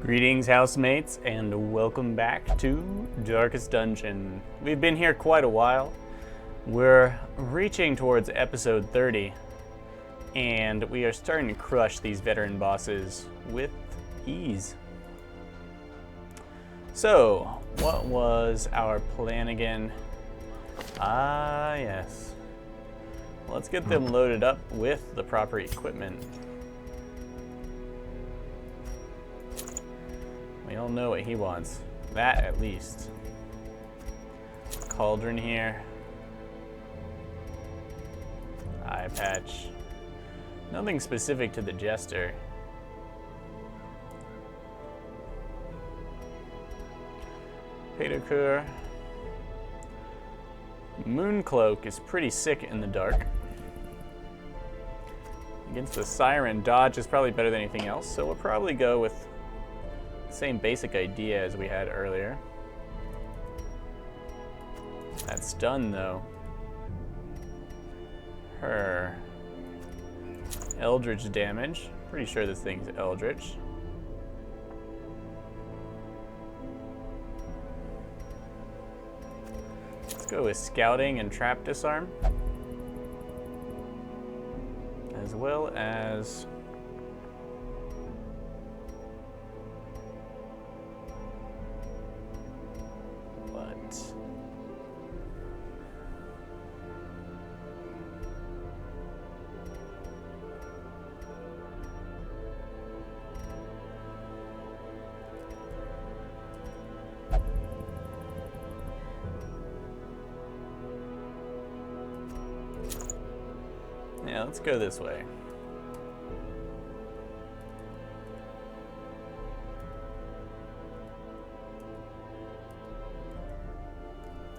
Greetings, housemates, and welcome back to Darkest Dungeon. We've been here quite a while. We're reaching towards episode 30, and we are starting to crush these veteran bosses with ease. So, what was our plan again? Ah, yes. Let's get them loaded up with the proper equipment. We all know what he wants. That, at least. Cauldron here. Eye patch. Nothing specific to the Jester. Paydokur. Mooncloak is pretty sick in the dark. Against the Siren, dodge is probably better than anything else, so we'll probably go with same basic idea as we had earlier. That stun, though. Her. Eldritch damage. Pretty sure this thing's Eldritch. Let's go with Scouting and Trap Disarm. As well as yeah, let's go this way.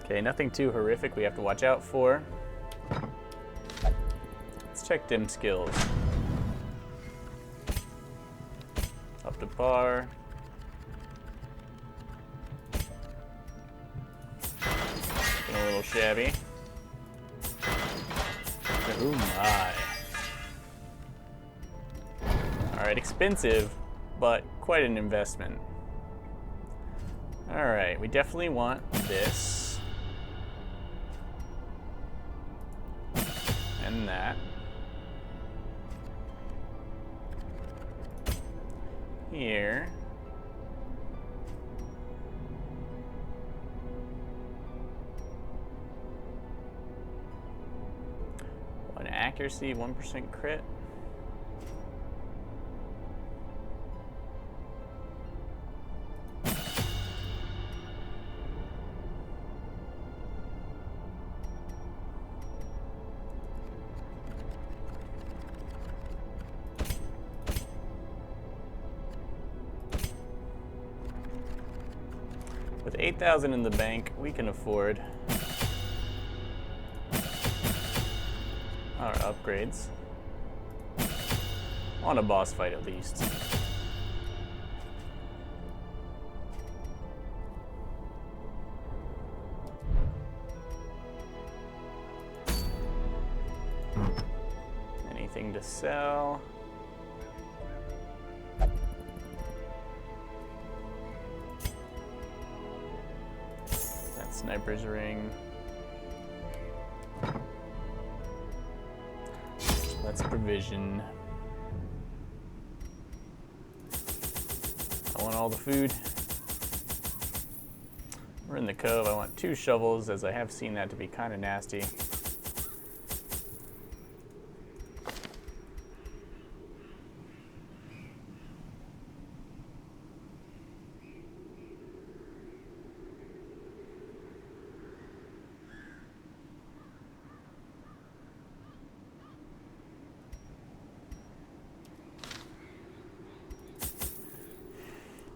Okay, nothing too horrific we have to watch out for. Let's check dim skills. Up to par. Looking a little shabby. Oh my. Alright, expensive, but quite an investment. Alright, we definitely want this. And that. Here. Accuracy, 1% crit. With 8,000 in the bank, we can afford our upgrades. On a boss fight, at least. Anything to sell? That sniper's ring. Let's provision. I want all the food. We're in the cove. I want 2 shovels, as I have seen that to be kind of nasty.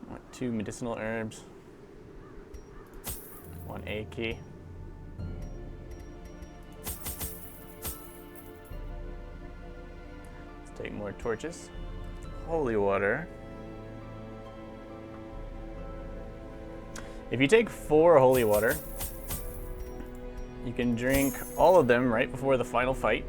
I want 2 medicinal herbs. 1 A key. Let's take more torches. Holy water. If you take 4 holy water, you can drink all of them right before the final fight.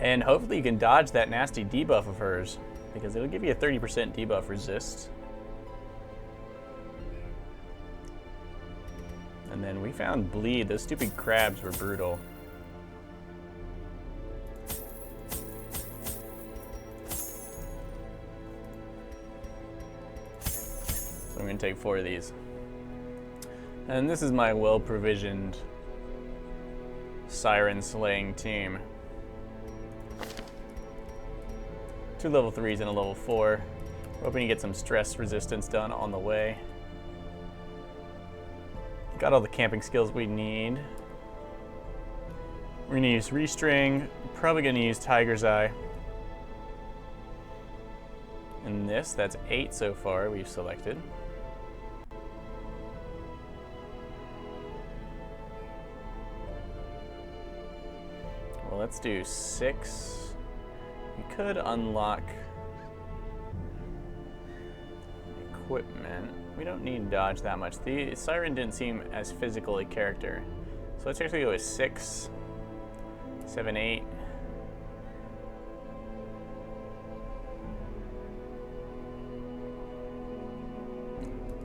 And hopefully you can dodge that nasty debuff of hers. because it'll give you a 30% debuff resist. And then we found bleed. Those stupid crabs were brutal. So I'm going to take 4 of these. And this is my well-provisioned siren slaying team. 2 level 3s and a level 4. Hoping to get some stress resistance done on the way. Got all the camping skills we need. We're gonna use Restring, probably gonna use Tiger's Eye. And this, that's 8 so far we've selected. Well, let's do 6. We could unlock equipment. We don't need to dodge that much. The Siren didn't seem as physical a character. So let's actually go with 6, 7, 8.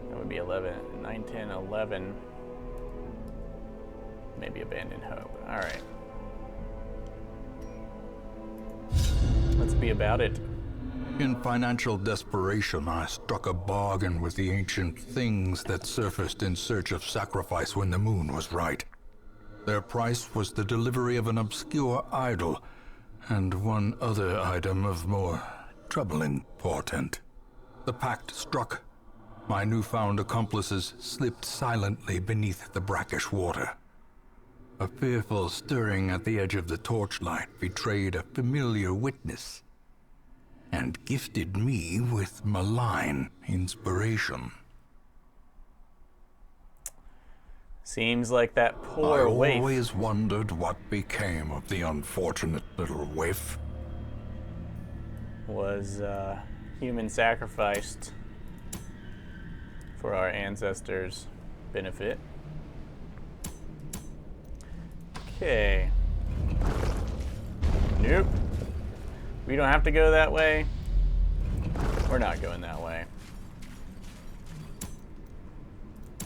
That would be 11, 9, 10, 11. Maybe Abandon Hope. All right. Let's be about it. In financial desperation, I struck a bargain with the ancient things that surfaced in search of sacrifice when the moon was right. Their price was the delivery of an obscure idol, and one other item of more troubling portent. The pact struck. My newfound accomplices slipped silently beneath the brackish water. A fearful stirring at the edge of the torchlight betrayed a familiar witness, and gifted me with malign inspiration. Seems like that poor waif. I always wondered what became of the unfortunate little waif. Was human sacrificed for our ancestors' benefit. Okay. Nope. We don't have to go that way. We're not going that way.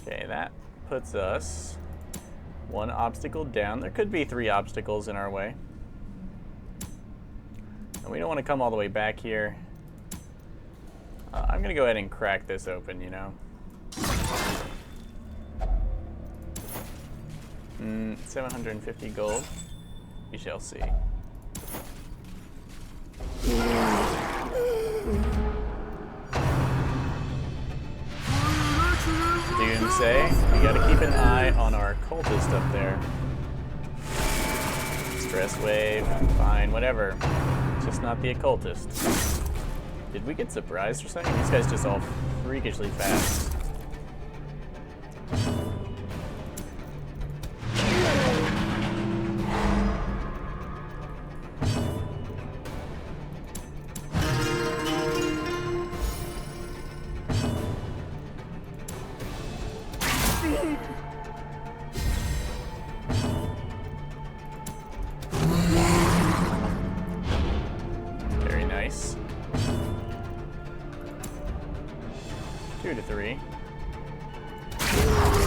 Okay, that puts us 1 obstacle down. There could be 3 obstacles in our way. And we don't want to come all the way back here. I'm going to go ahead and crack this open, you know. 750 gold. We shall see. Doomsday. We gotta keep an eye on our cultist up there. Stress wave, fine, whatever. Just not the occultist. Did we get surprised or something? These guys just all freakishly fast. Very nice. 2 to 3.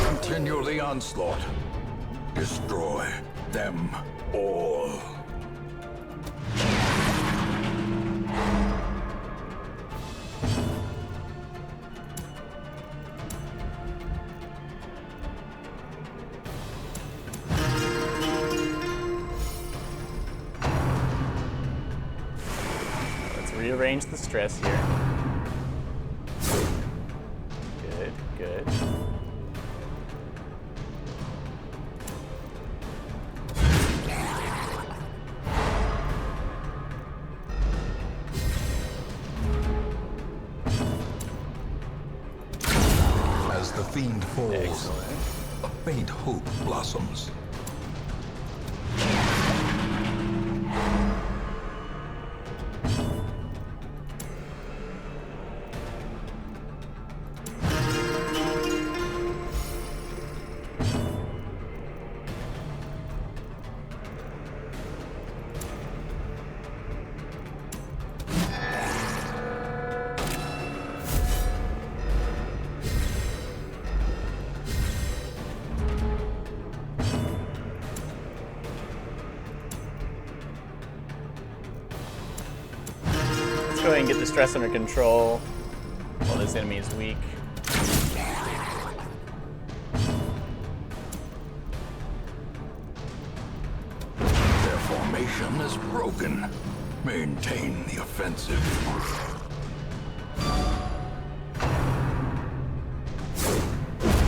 Continue the onslaught. Destroy them all. Rearrange the stress here. Good, good. As the fiend falls, Excellent. a faint hope blossoms. go ahead and get the stress under control while this enemy is weak. Their formation is broken. Maintain the offensive.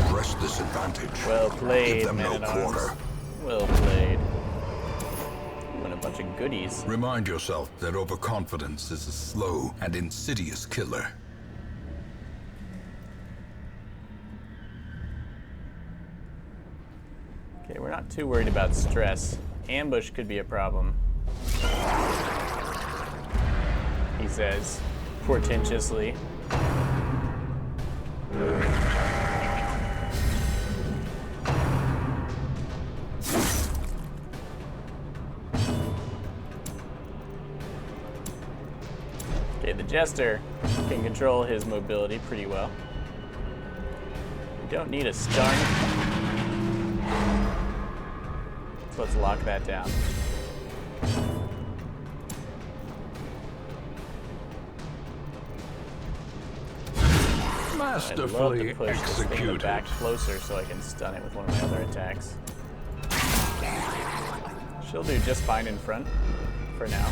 Press this advantage. Well played, Give them no Man-at-Arms. quarter. Well played. Ooh, and a bunch of goodies. Remind yourself that overconfidence is a slow and insidious killer. Okay, we're not too worried about stress. Ambush could be a problem, he says, portentously. Okay, the Jester can control his mobility pretty well. We don't need a stun. So let's lock that down. I'd love Masterfully to push this thing in the executed. back closer so I can stun it with one of my other attacks. She'll do just fine in front for now.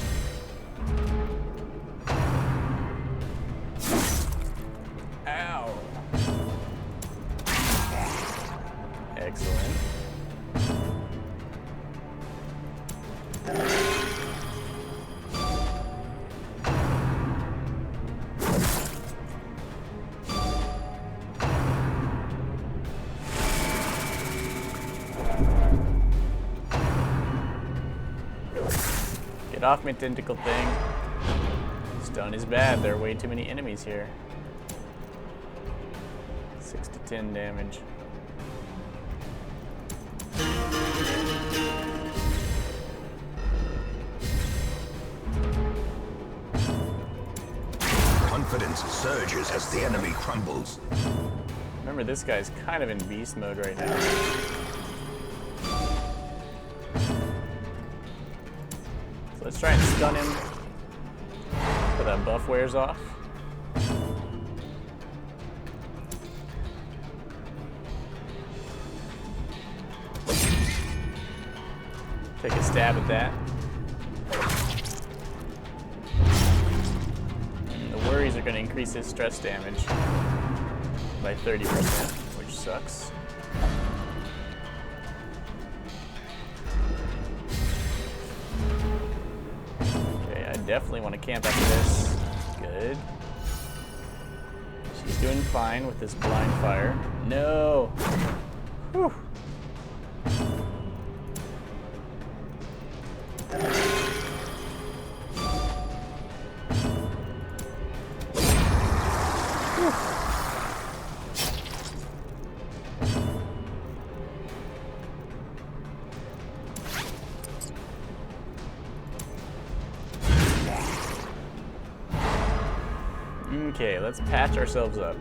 Ow! Excellent. Get off my tentacle thing. Stun is bad. There are way too many enemies here. 6 to 10 damage. Confidence surges as the enemy crumbles. Remember, this guy's kind of in beast mode right now. So let's try and stun him so that buff wears off. Take a stab at that. And the worries are going to increase his stress damage by 30%, which sucks. Okay, I definitely want to camp after this. Good. She's doing fine with this blind fire. No! Whew. Okay, let's patch ourselves up.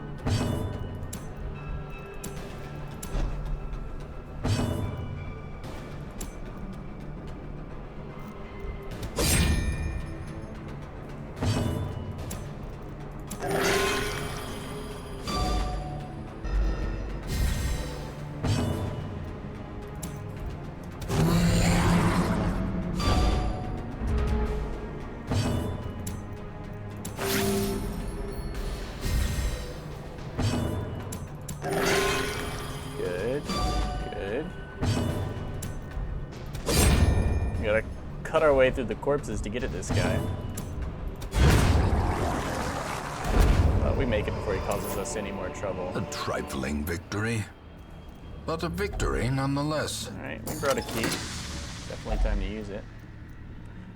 We gotta cut our way through the corpses to get at this guy. But we make it before he causes us any more trouble. A trifling victory, but a victory nonetheless. Alright, we brought a key. Definitely time to use it.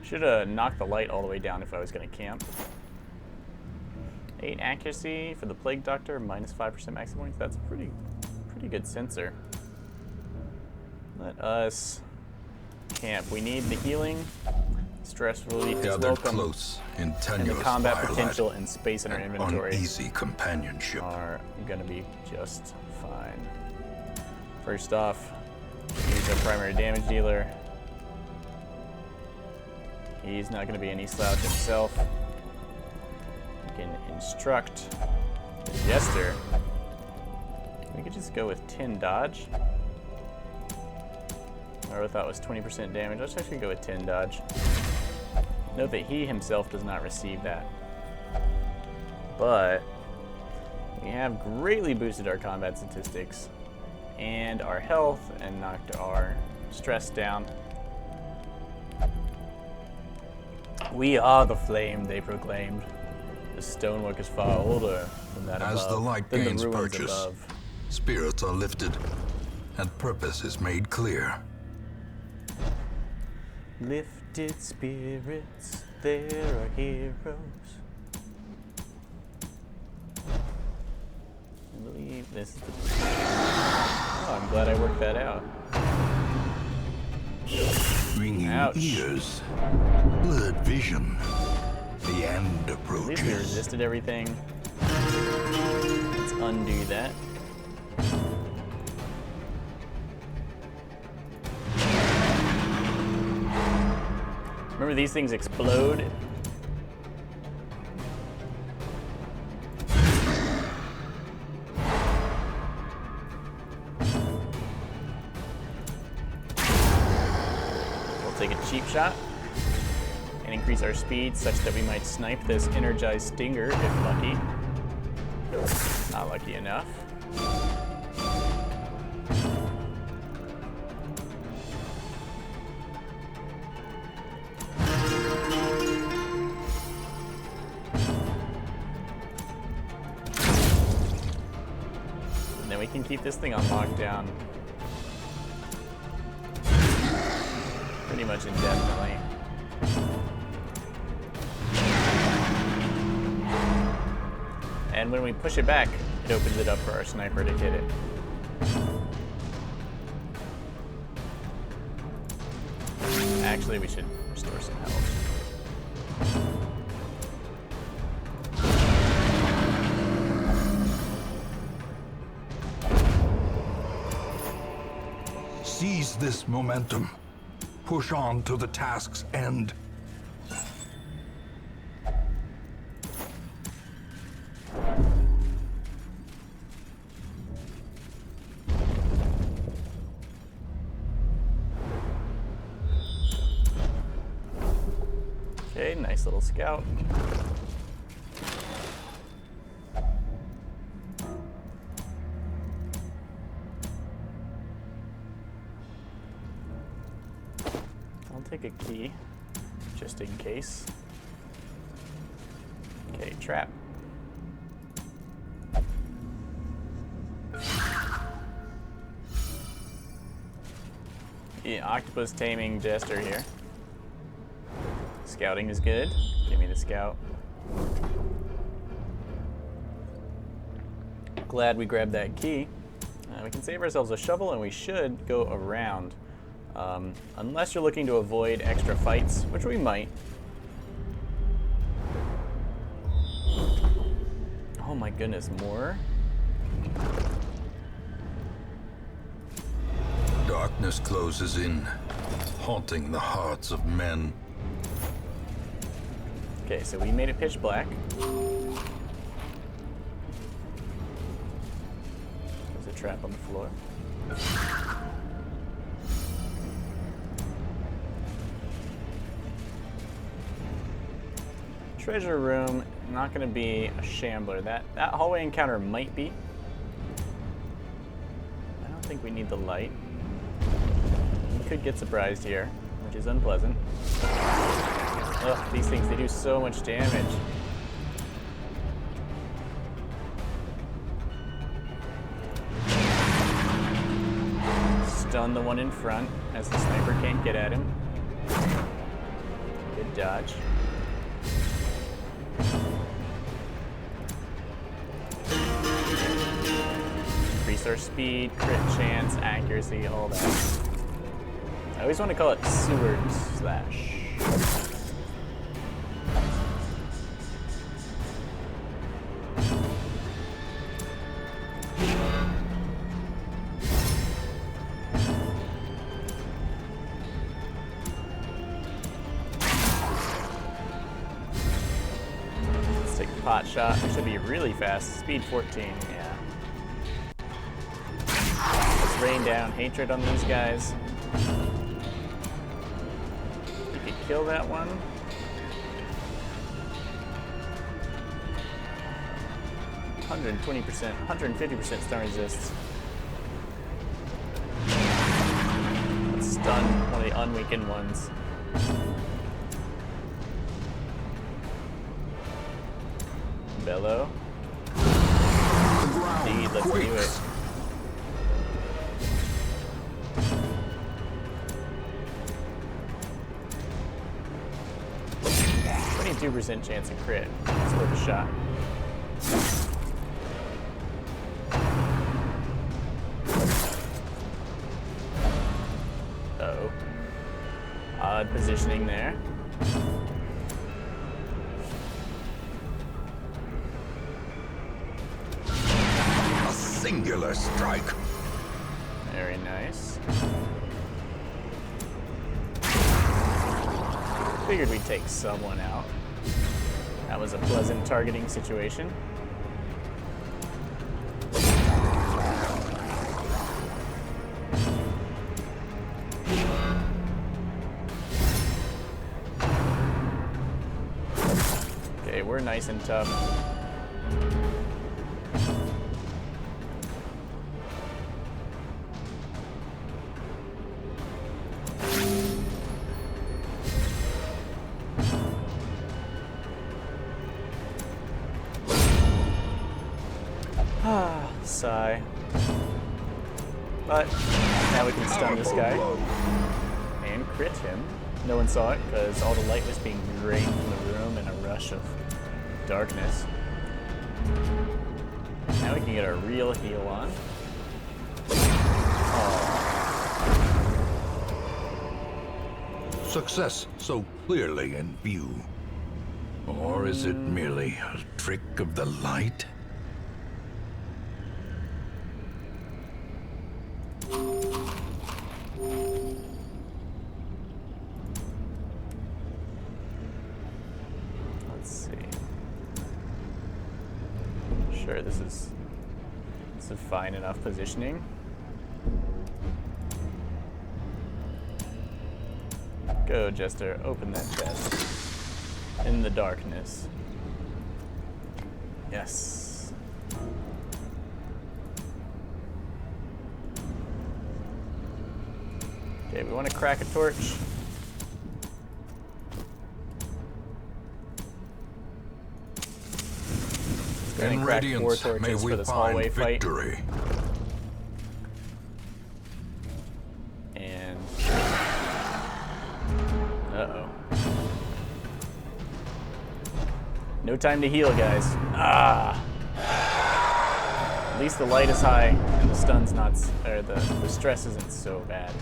Should have knocked the light all the way down if I was gonna camp. 8 accuracy for the Plague Doctor, minus 5% maximum points. That's a pretty good sensor. Let us camp. We need the healing, stress relief is Gathered welcome, close in and the tenuous combat firelight potential and space in our and inventory uneasy companionship. are gonna be just fine. First off, use our primary damage dealer. He's not gonna be any slouch himself. can instruct the Jester. We could just go with 10 dodge. I thought it was 20% damage. Let's actually go with 10 dodge. Note that he himself does not receive that. But we have greatly boosted our combat statistics and our health and knocked our stress down. We are the flame, they proclaimed. The stonework is far older than that above. As the light than gains the ruins purchase, above. spirits are lifted, and purpose is made clear. Lifted spirits, there are heroes. I believe this is the... Oh, I'm glad I worked that out. Ringing Ouch. ears, blurred vision, the end At least we approaches. resisted everything. Let's undo that. Remember, these things explode. We'll take a cheap shot and increase our speed such that we might snipe this energized stinger if lucky. Not lucky enough. And then we can keep this thing on lockdown pretty much indefinitely. And when we push it back, it opens it up for our sniper to hit it. Actually, we should restore some health. Seize this momentum. Push on to the task's end. Okay, nice little scout. I'll take a key, just in case. Okay, trap. The octopus taming jester here. Scouting is good. Give me the scout. Glad we grabbed that key. We can save ourselves a shovel, and we should go around. Unless you're looking to avoid extra fights, which we might. Oh my goodness, more? Darkness closes in, haunting the hearts of men. Okay, so we made it pitch black. There's a trap on the floor. Treasure room, not gonna be a shambler. That hallway encounter might be. I don't think we need the light. We could get surprised here, which is unpleasant. Ugh, these things, they do so much damage. Stun the one in front as the sniper can't get at him. Good dodge. Increase our speed, crit chance, accuracy, all that. I always want to call it Seward Slash. Let's take the pot shot. It should be really fast. Speed 14, yeah. Let's rain down hatred on these guys. You could kill that one. 120%, 150% stun resists. Let's stun one of the unweakened ones. Bellow. Indeed, let's do it. %2 chance of crit. It's worth a shot. Uh-oh. Odd positioning there. A singular strike. Very nice. Figured we'd take someone out. That was a pleasant targeting situation. Okay, we're nice and tough. Sigh. But now we can stun this guy and crit him. No one saw it because all the light was being drained from the room in a rush of darkness. Now we can get our real heal on. Success so clearly in view. Or is it merely a trick of the light? Let's see. Sure, this is a fine enough positioning. Go, Jester, open that chest. In the darkness. Yes. Okay, we want to crack a torch. Let's go ahead and crack 4 torches for this hallway fight. And uh-oh. No time to heal, guys. Ah! At least the light is high and the stun's not, or the stress isn't so bad.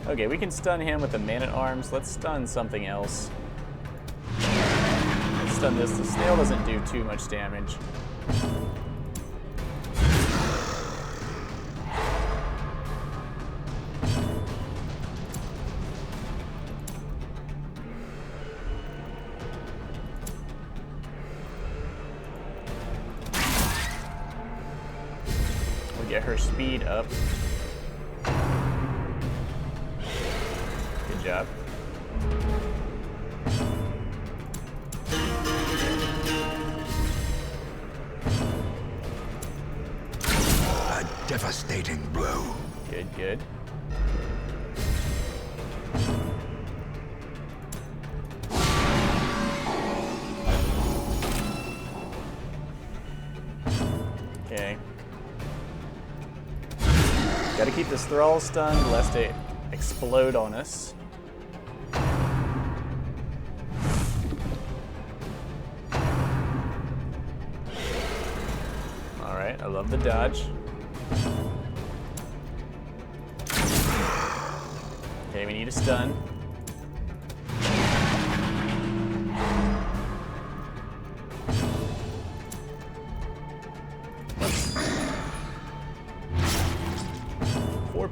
Okay, we can stun him with the man-at-arms. Let's stun something else. Let's stun this. The snail doesn't do too much damage. We'll get her speed up. Good job. A devastating blow. Good, good. Okay. Gotta keep this thrall stunned lest it explode on us. Alright, I love the dodge. Okay, we need a stun.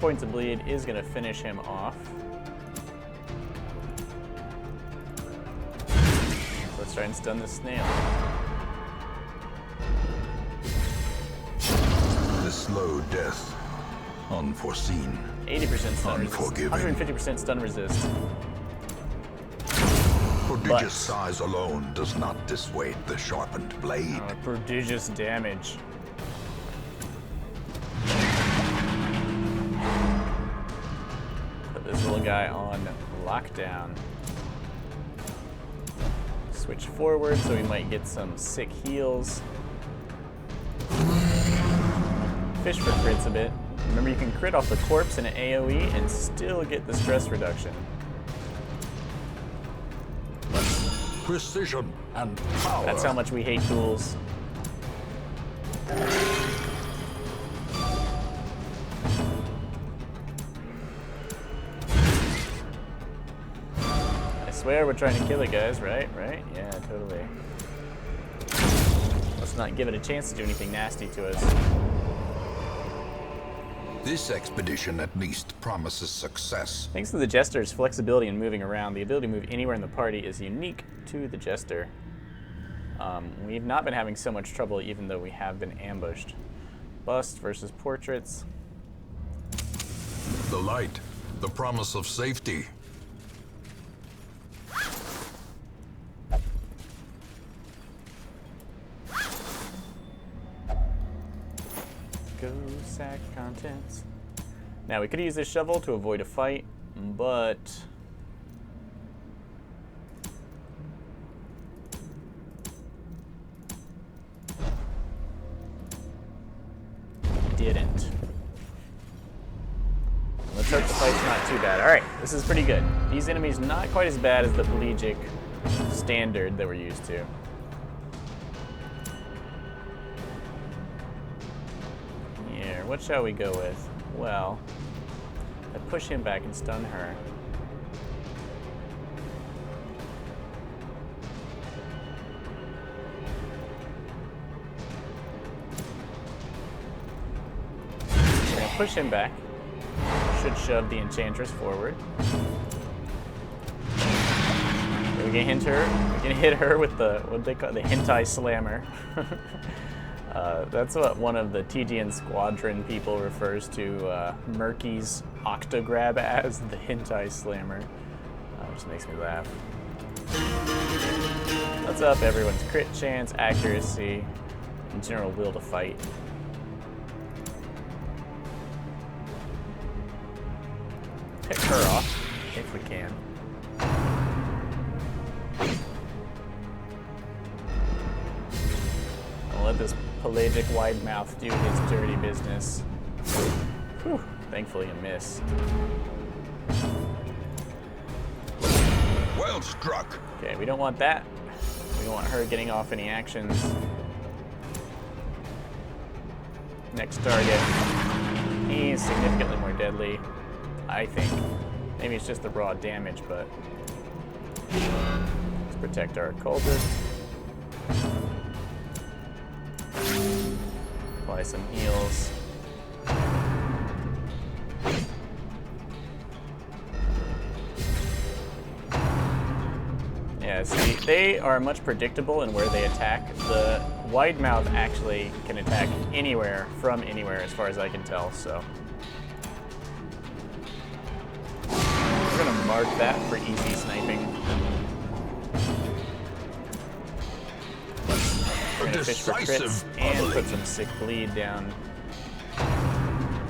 Points of bleed is going to finish him off. Let's try and stun this snail. The slow death. Unforeseen. 80% stun Unforgiving. resist. 150% stun resist. Prodigious size alone does not dissuade the sharpened blade. Prodigious damage. Put this little guy on lockdown. Switch forward so we might get some sick heals. Fish for crits a bit. Remember, you can crit off the corpse in an AoE and still get the stress reduction. Precision and power. That's how much we hate tools. I swear we're trying to kill it, guys, right? Right? Yeah, totally. Let's not give it a chance to do anything nasty to us. This expedition at least promises success. Thanks to the Jester's flexibility in moving around, the ability to move anywhere in the party is unique to the Jester. We've not been having so much trouble even though we have been ambushed. Bust versus portraits. The light, the promise of safety. Go sack contents. Now we could use this shovel to avoid a fight, but didn't. Let's hope the fight's not too bad. Alright, this is pretty good. These enemies not quite as bad as the Pelagic standard that we're used to. Here, what shall we go with? Well, I push him back and stun her. We're gonna push him back. Should shove the Enchantress forward. We can hit her. We can hit her with the what they call the hentai slammer. That's what one of the TGN Squadron people refers to Murky's Octograb as, the hentai slammer. Which makes me laugh. Let's up everyone's crit chance, accuracy, and general will to fight. Pick her off, if we can. I'll let this Pelagic wide mouth do his dirty business. Whew, thankfully a miss. Well struck. Okay, we don't want that. We don't want her getting off any actions. Next target. He's significantly more deadly, I think. Maybe it's just the raw damage, but let's protect our occultist. Apply some heals. Yeah, see, they are much predictable in where they attack. The wide mouth actually can attack anywhere from anywhere, as far as I can tell, so. We're gonna mark that for easy sniping. We're gonna fish for crits and put some sick bleed down.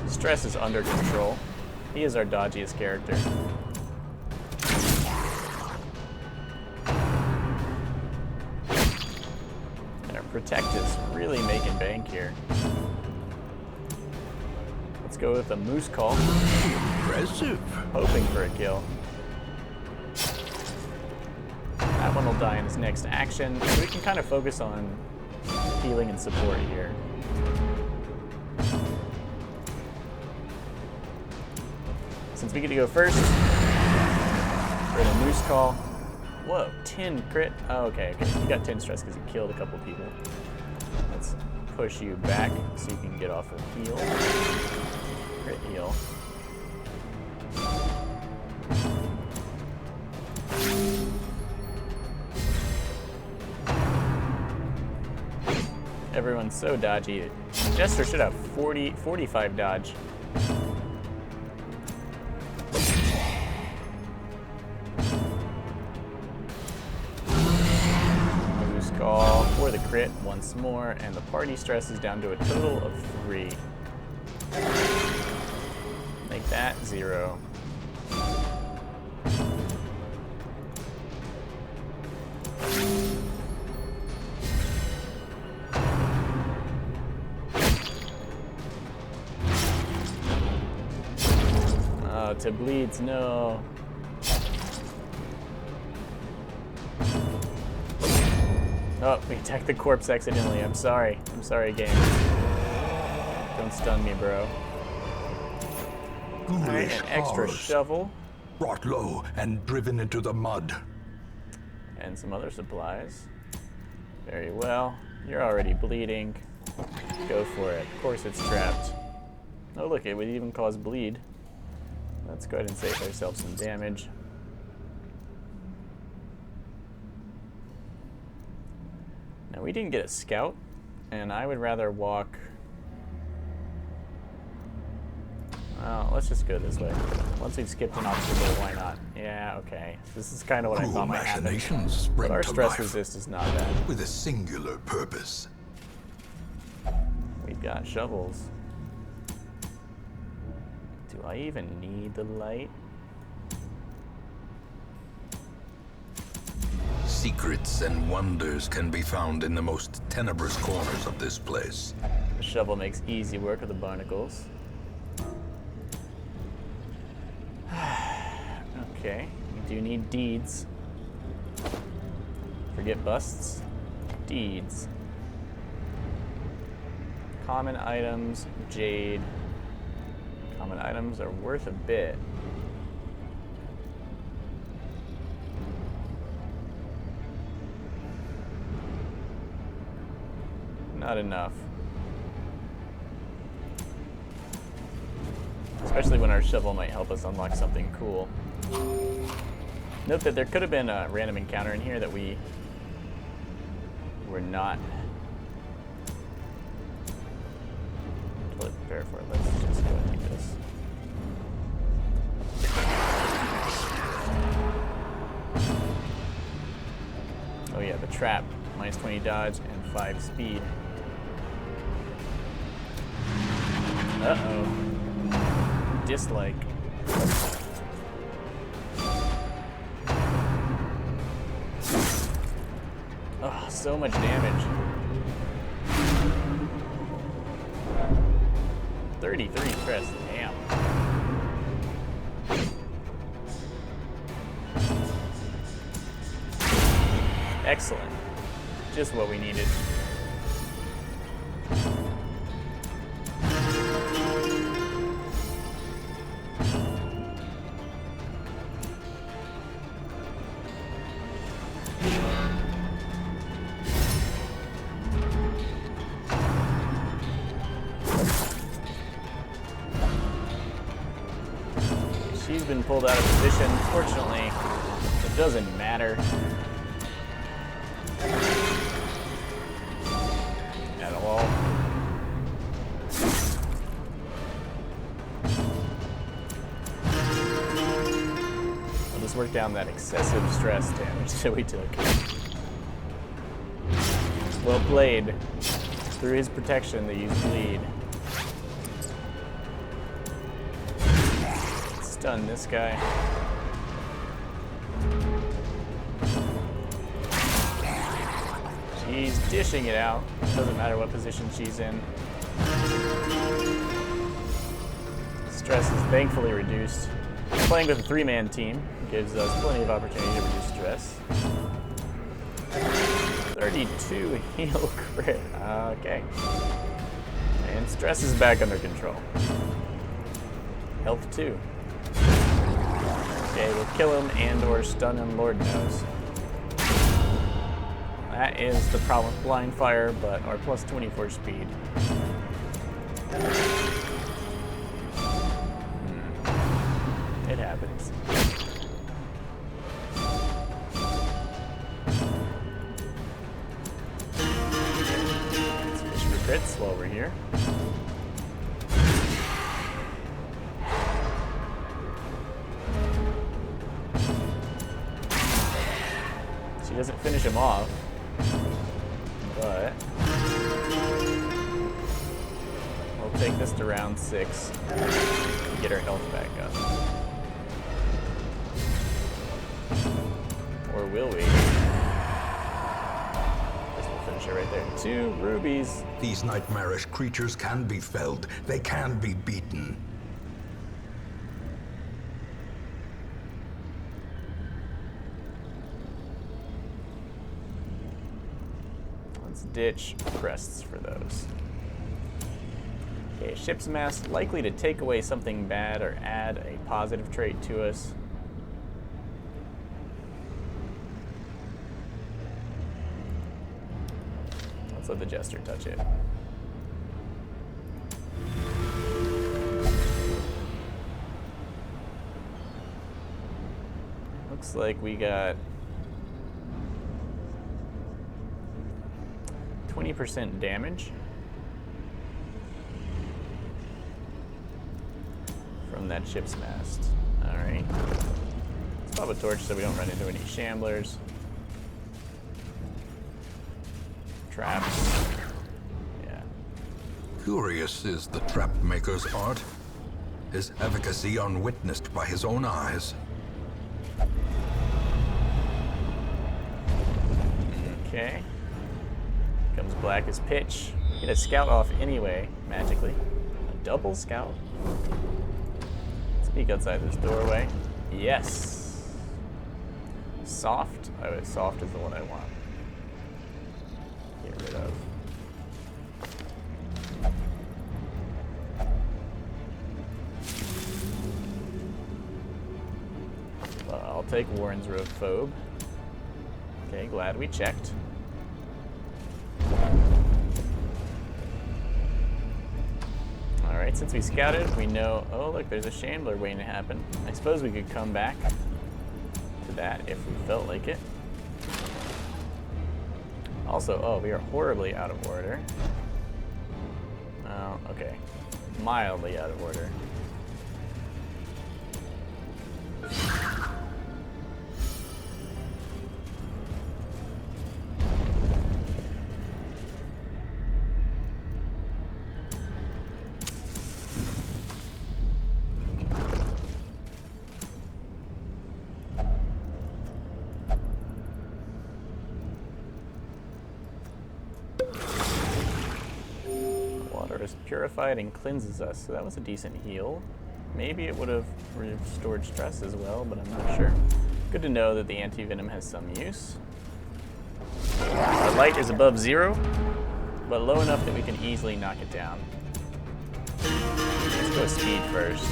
Stress is under control. He is our dodgiest character. And our protect is really making bank here. Let's go with a moose call. Impressive. Hoping for a kill. That one will die in his next action, so we can kind of focus on healing and support here. Since we get to go first, we're in a moose call. Whoa, 10 crit. Oh, okay. You got 10 stress because you killed a couple people. Let's push you back so you can get off a heal. Crit heal. everyone's so dodgy. Jester should have 45 dodge. Call for the crit once more, and the party stress is down to a total of 3. Make that 0. Oh, to bleeds, no. Oh, we attacked the corpse accidentally. I'm sorry. I'm sorry, game. Don't stun me, bro. Alright, an extra shovel. Brought low and driven into the mud. And some other supplies. Very well. You're already bleeding. Go for it. Of course it's trapped. Oh look, it would even cause bleed. Let's go ahead and save ourselves some damage. Now we didn't get a scout, and I would rather walk... Well, let's just go this way. Once we've skipped an obstacle, why not? Yeah, okay. This is kind of what I thought might happen. But our stress resist is not bad. With a singular purpose. We've got shovels. Do I even need the light? Secrets and wonders can be found in the most tenebrous corners of this place. The shovel makes easy work of the barnacles. Okay, we do need deeds. Forget busts. Deeds. Common items, jade. Common items are worth a bit. Not enough. Especially when our shovel might help us unlock something cool. Note that there could have been a random encounter in here that we were not totally prepared for. Let's just go ahead and do this. Oh yeah, the trap. Minus 20 dodge and 5 speed. Uh-oh. Dislike. Oh, so much damage. 33 stress, damn. Excellent. Just what we needed. She's been pulled out of position. Fortunately, it doesn't matter. At all. I'll just work down that excessive stress damage that we took. Well played. Through his protection, they used bleed. Stun this guy. She's dishing it out. Doesn't matter what position she's in. Stress is thankfully reduced. Playing with a 3-man team gives us plenty of opportunity to reduce stress. 32 heal crit. Okay. And stress is back under control. Health 2. Okay, we'll kill him and or stun him, Lord knows. That is the problem with blind fire, but our plus 24 speed. It happens. Let's crits while we're here. She doesn't finish him off, but we'll take this to round 6 and get our health back up. Or will we? Guess we'll finish it right there. 2 rubies. These nightmarish creatures can be felled. They can be beaten. Let's ditch crests for those. Okay, ship's mass likely to take away something bad or add a positive trait to us. Let's let the jester touch it. Looks like we got 20% damage from that ship's mast. Alright. Let's pop a torch so we don't run into any shamblers. Traps. Yeah. Curious is the trap maker's art. His efficacy unwitnessed by his own eyes. Okay. Comes black as pitch. Get a scout off anyway, magically. A double scout. Let's peek outside this doorway. Yes. Soft. Oh, soft is the one I want. Get rid of. Well, I'll take Warren's Phwop. Okay, glad we checked. Alright, since we scouted, we know... Oh, look, there's a shambler waiting to happen. I suppose we could come back to that if we felt like it. Also, oh, we are horribly out of order. Oh, okay. Mildly out of order. Purified and cleanses us, so that was a decent heal. Maybe it would have restored stress as well, but I'm not sure. Good to know that the anti-venom has some use. Our light is above 0, but low enough that we can easily knock it down. Let's go speed first.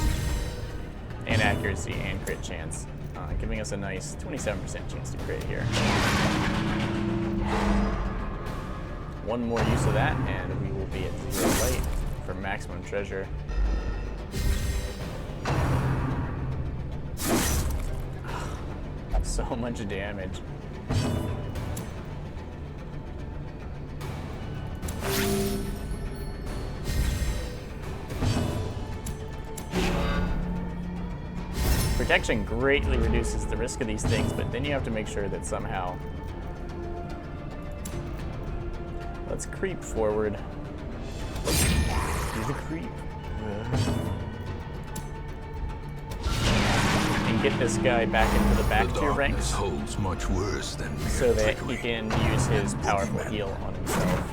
And accuracy and crit chance, giving us a nice 27% chance to crit here. One more use of that, and we will be at 0 light for maximum treasure. So much damage. Protection greatly reduces the risk of these things, but then you have to make sure that somehow... Let's creep forward. Do the creep. And get this guy back into the back tier ranks. Holds much worse than so that he can use his powerful heal on himself.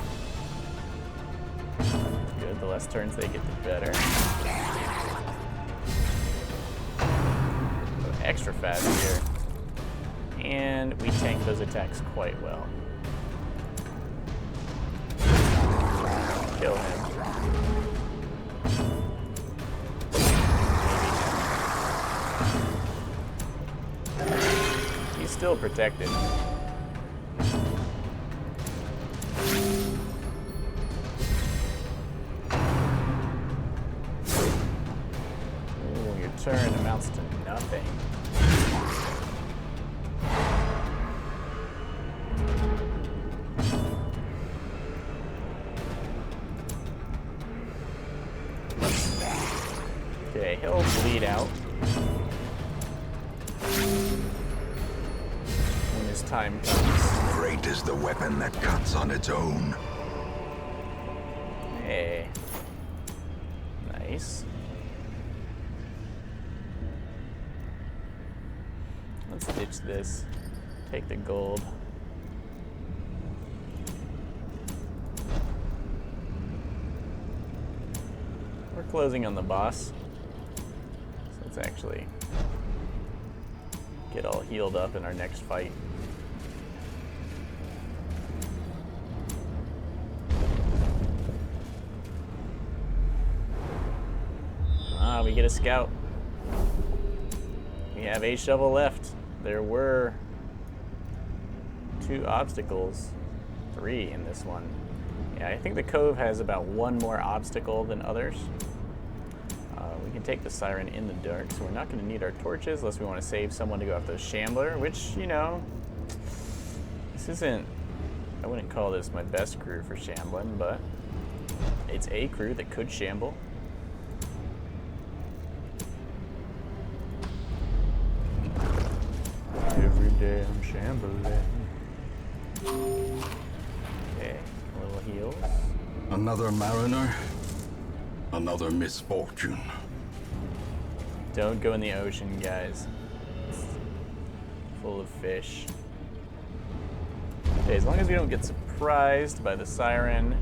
Good, the less turns they get, the better. Go extra fast here. And we tank those attacks quite well. Kill him. He's still protected. Ooh, your turn amounts to nothing. He'll bleed out when his time comes. Great is the weapon that cuts on its own. Hey. Nice. Let's ditch this. Take the gold. We're closing on the boss. So let's actually get all healed up in our next fight. Ah, we get a scout. We have a shovel left. There were 2 obstacles, 3 in this one. Yeah, I think the cove has about 1 more obstacle than others. We can take the siren in the dark, so we're not going to need our torches unless we want to save someone to go after the shambler, which, you know, this isn't, I wouldn't call this my best crew for shambling, but it's a crew that could shamble. Every day I'm shambling. Okay, a little heals. Another mariner, another misfortune. Don't go in the ocean, guys. It's full of fish. Okay, as long as we don't get surprised by the siren.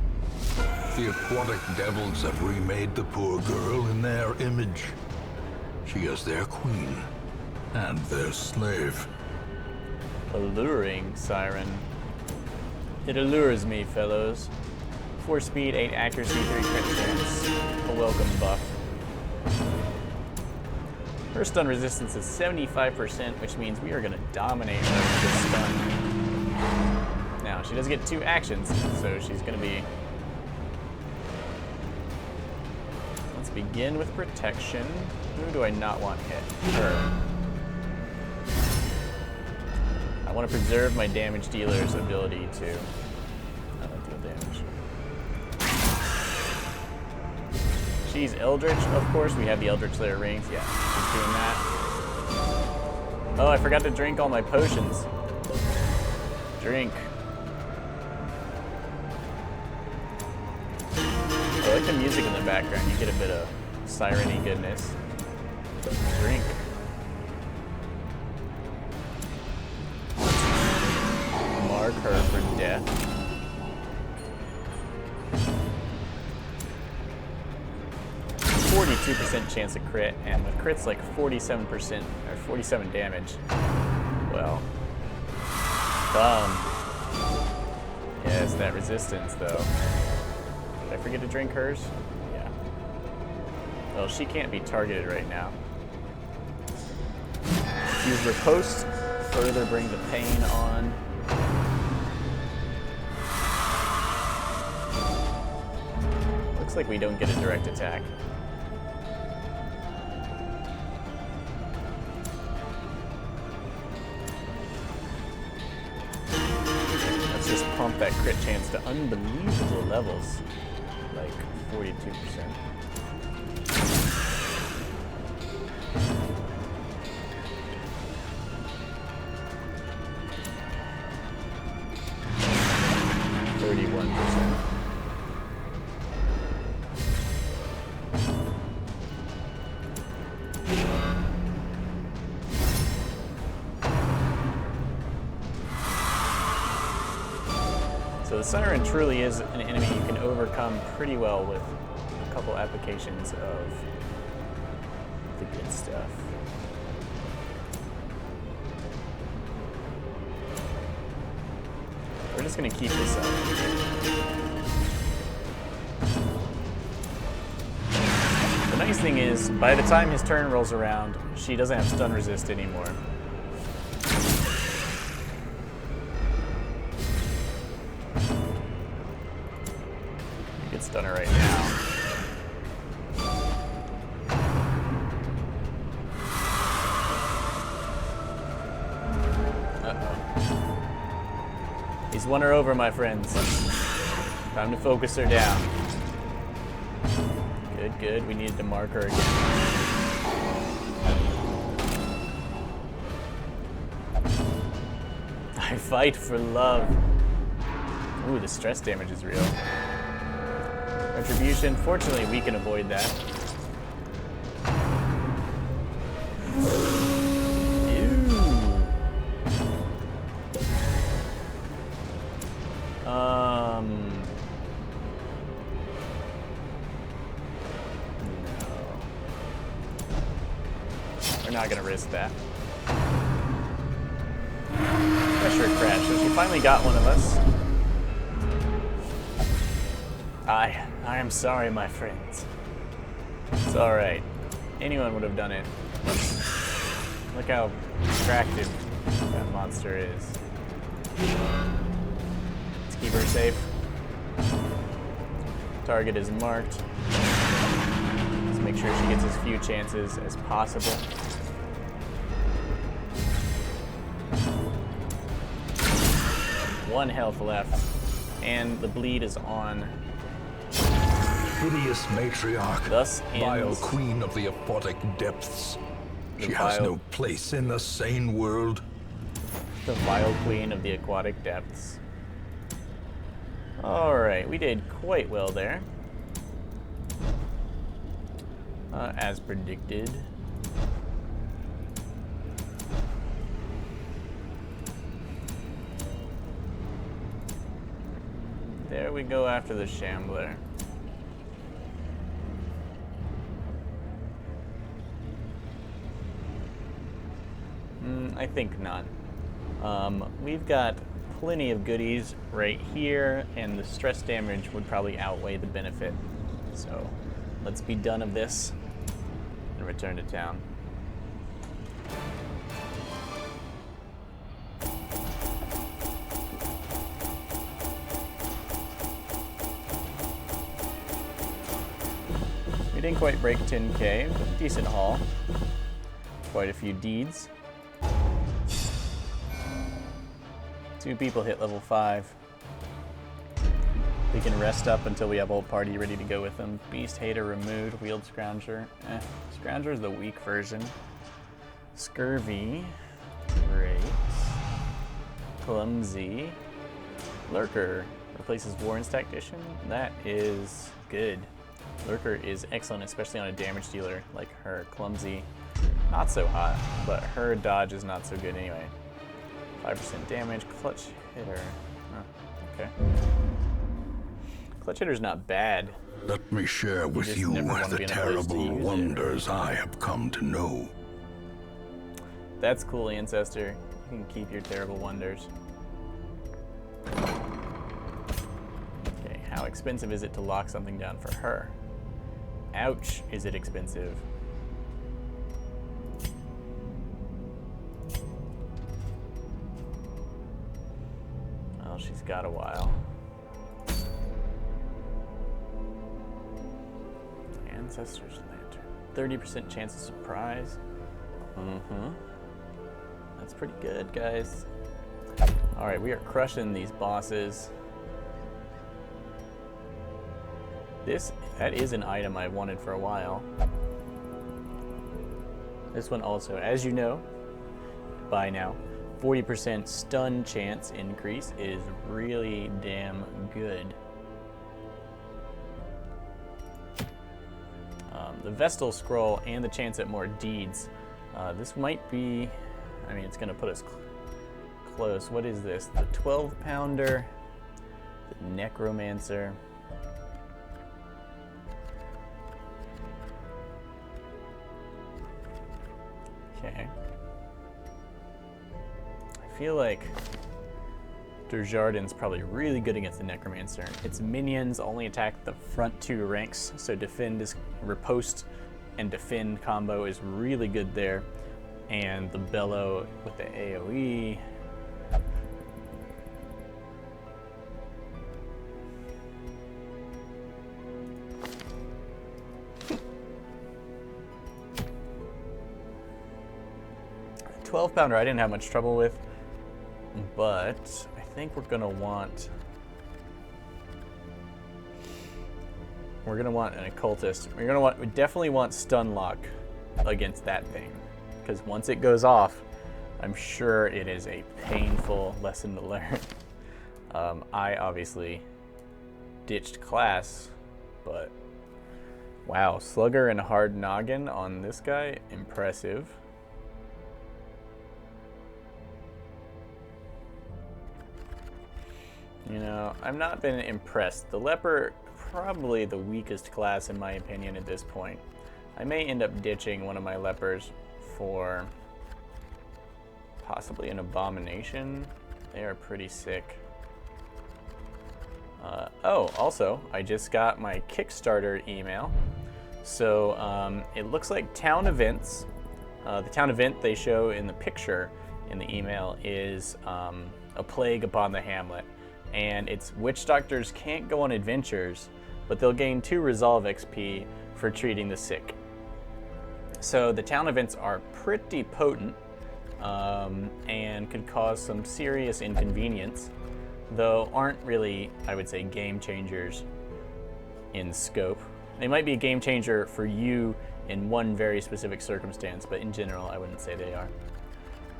The aquatic devils have remade the poor girl in their image. She is their queen and their slave. Alluring siren. It allures me, fellows. 4 speed, 8 accuracy, 3 crit chance. A welcome buff. Her stun resistance is 75%, which means we are going to dominate her with this stun. Now, she does get 2 actions, so she's going to be... Let's begin with protection. Who do I not want hit? Her. I want to preserve my damage dealer's ability to deal damage. She's Eldritch, of course. We have the Eldritch Slayer rings. Yeah, she's doing that. Oh, I forgot to drink all my potions. Drink. I like the music in the background. You get a bit of siren-y goodness. Drink. Mark her for death. %chance of crit, and with crits like 47% or 47 damage. Well, yes, that resistance though. Did I forget to drink hers? Yeah. Well, she can't be targeted right now. Use riposte, further bring the pain on. Looks like we don't get a direct attack. Let's just pump that crit chance to unbelievable levels, like 42%. So the Siren truly is an enemy you can overcome pretty well with a couple applications of the good stuff. We're just going to keep this up. The nice thing is, by the time his turn rolls around, she doesn't have stun resist anymore. You could stun her right now. He's won her over, my friends. Time to focus her down. Good, good. We needed to mark her again. I fight for love. Ooh, the stress damage is real. Retribution. Fortunately, we can avoid that. We're not gonna risk that. Pressure crash. So she finally got one of us. I am sorry, my friends. It's alright. Anyone would have done it. Look how attractive that monster is. Let's keep her safe. Target is marked. Let's make sure she gets as few chances as possible. One health left, and the bleed is on. Hideous matriarch, Thus vile ends queen of the aquatic depths. The She has vile- no place in the sane world. the vile queen of the aquatic depths. Alright, we did quite well there. As predicted. There we go after the Shambler. I think not. We've got plenty of goodies right here, and the stress damage would probably outweigh the benefit. So let's be done of this and return to town. We didn't quite break 10K, but decent haul. Quite a few deeds. 2 people hit level 5. We can rest up until we have whole party ready to go with them. Beast Hater removed. Wheeled Scrounger. Scrounger is the weak version. Scurvy. Great. Clumsy. Lurker. Replaces Warren's Tactician. That is good. Lurker is excellent, especially on a damage dealer like her. Clumsy, not so hot, but her dodge is not so good anyway. 5% damage. Clutch Hitter. Okay. Clutch Hitter's not bad. Let me share with just you never wanna the be in a place to terrible use it. wonders I have come to know. That's cool, Ancestor. You can keep your terrible wonders. Okay, how expensive is it to lock something down for her? Ouch, is it expensive? Well, she's got a while. Ancestor's Lantern. 30% chance of surprise. That's pretty good, guys. Alright, we are crushing these bosses. That is an item I wanted for a while. This one also, as you know, by now, 40% stun chance increase is really damn good. The Vestal Scroll and the chance at more deeds. This might be, I mean, it's going to put us close. What is this? The 12-pounder, the Necromancer. Okay. I feel like Durjardin's probably really good against the Necromancer. Its minions only attack the front 2 ranks, so riposte and defend combo is really good there. And the Bellow with the AoE. The 12-pounder I didn't have much trouble with, but I think we're gonna want an occultist. We definitely want stun lock against that thing, because once it goes off, I'm sure it is a painful lesson to learn. I obviously ditched class, but wow, Slugger and Hard Noggin on this guy, impressive. You know, I've not been impressed. The Leper, probably the weakest class in my opinion at this point. I may end up ditching one of my Lepers for possibly an Abomination. They are pretty sick. Oh, also, I just got my Kickstarter email. So it looks like town events. The town event they show in the picture in the email is a plague upon the hamlet. And it's witch doctors can't go on adventures, but they'll gain 2 resolve XP for treating the sick. So the town events are pretty potent and could cause some serious inconvenience, though aren't really, I would say, game changers in scope. They might be a game changer for you in one very specific circumstance, but in general, I wouldn't say they are.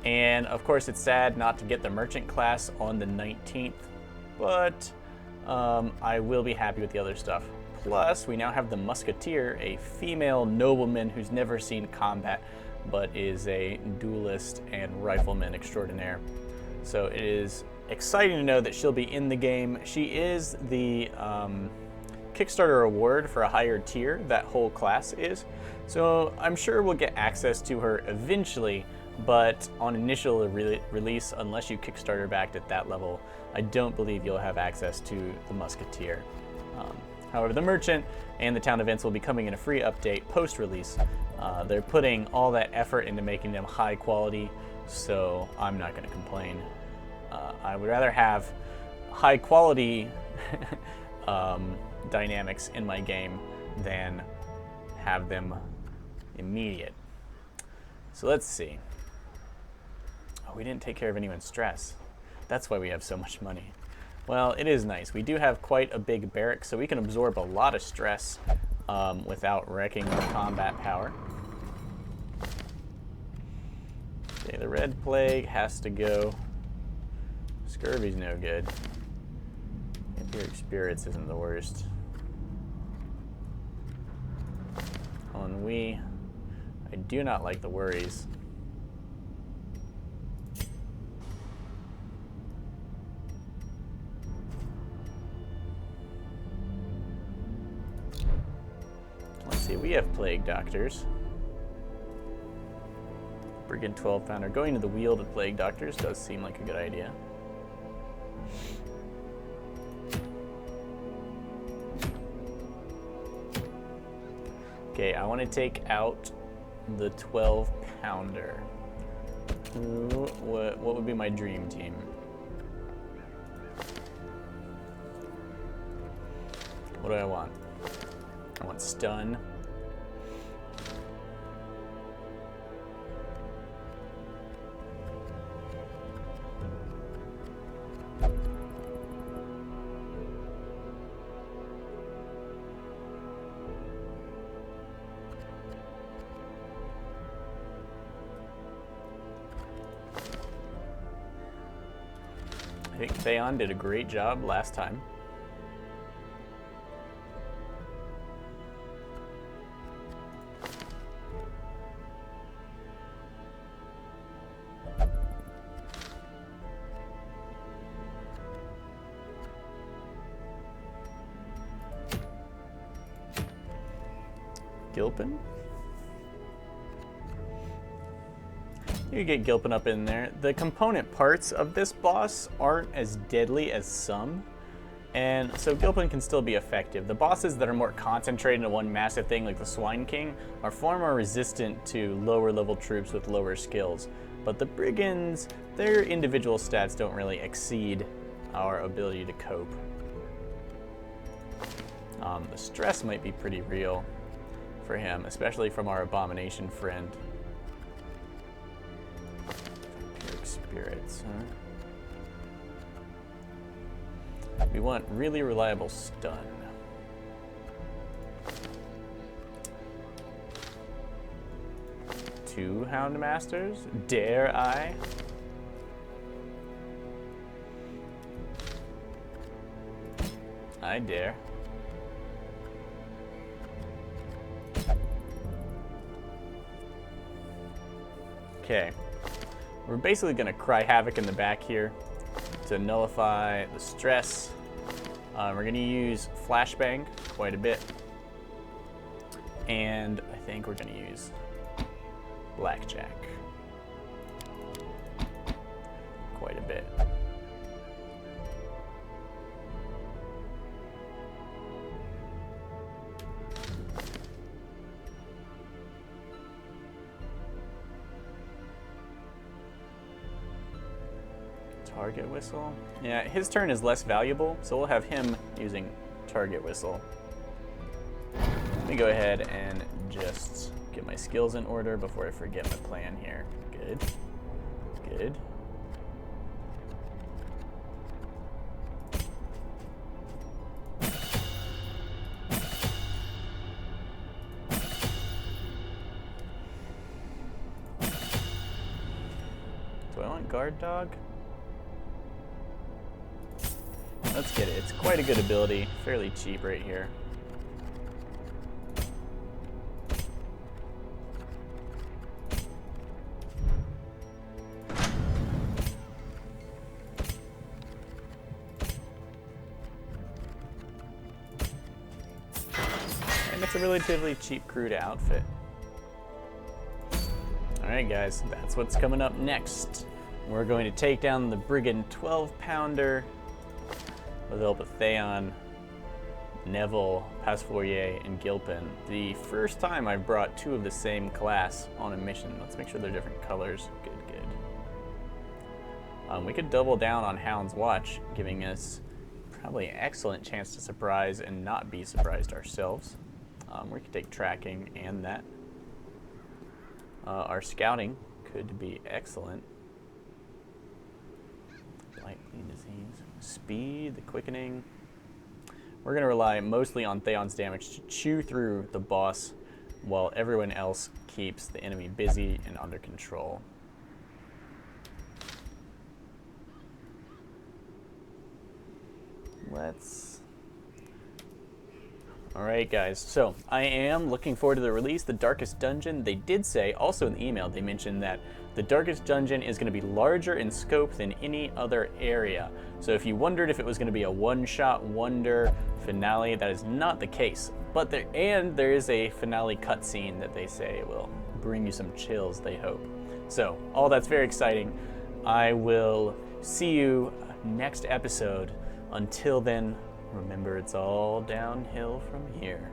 And of course, it's sad not to get the merchant class on the 19th, but I will be happy with the other stuff. Plus, we now have the Musketeer, a female nobleman who's never seen combat, but is a duelist and rifleman extraordinaire. So it is exciting to know that she'll be in the game. She is the Kickstarter reward for a higher tier, that whole class is. So I'm sure we'll get access to her eventually, but on initial release, unless you Kickstarter backed at that level, I don't believe you'll have access to the Musketeer. However, the Merchant and the town events will be coming in a free update post-release. They're putting all that effort into making them high quality, so I'm not going to complain. I would rather have high quality dynamics in my game than have them immediate. So let's see. Oh, we didn't take care of anyone's stress. That's why we have so much money. Well, it is nice. We do have quite a big barrack, so we can absorb a lot of stress without wrecking our combat power. Okay, the Red Plague has to go. Scurvy's no good. Vampiric Spirits isn't the worst. Ennui. I do not like the Worries. Let's see, we have Plague Doctors. Brigand 12-pounder. Going to the wielded Plague Doctors does seem like a good idea. Okay, I want to take out the 12-pounder. What would be my dream team? What do I want? I want stun. I think Theon did a great job last time. Gilpin? You get Gilpin up in there. The component parts of this boss aren't as deadly as some, and so Gilpin can still be effective. The bosses that are more concentrated into one massive thing, like the Swine King, are far more resistant to lower level troops with lower skills. But the Brigands, their individual stats don't really exceed our ability to cope. The stress might be pretty real for him, especially from our Abomination friend. Spirits, huh? We want really reliable stun. 2 Houndmasters? Dare I? I dare. Okay. We're basically going to cry havoc in the back here to nullify the stress. We're going to use flashbang quite a bit. And I think we're going to use blackjack quite a bit. Target whistle. Yeah, his turn is less valuable, so we'll have him using target whistle. Let me go ahead and just get my skills in order before I forget my plan here. Good. Good. Do I want guard dog? Let's get it. It's quite a good ability. Fairly cheap right here. And it's a relatively cheap crew to outfit. Alright guys, that's what's coming up next. We're going to take down the Brigand 12-pounder with the help of Theon, Neville, Pasfourier, and Gilpin. The first time I've brought 2 of the same class on a mission. Let's make sure they're different colors. Good, good. We could double down on Hound's Watch, giving us probably an excellent chance to surprise and not be surprised ourselves. We could take tracking and that. Our scouting could be excellent. Lightning disease. Speed, the quickening. We're going to rely mostly on Theon's damage to chew through the boss while everyone else keeps the enemy busy and under control. Alright guys, so I am looking forward to the release, The Darkest Dungeon. They did say, also in the email, they mentioned that The Darkest Dungeon is going to be larger in scope than any other area. So if you wondered if it was going to be a one-shot wonder finale, that is not the case. But there is a finale cutscene that they say will bring you some chills, they hope. So all that's very exciting. I will see you next episode. Until then, remember it's all downhill from here.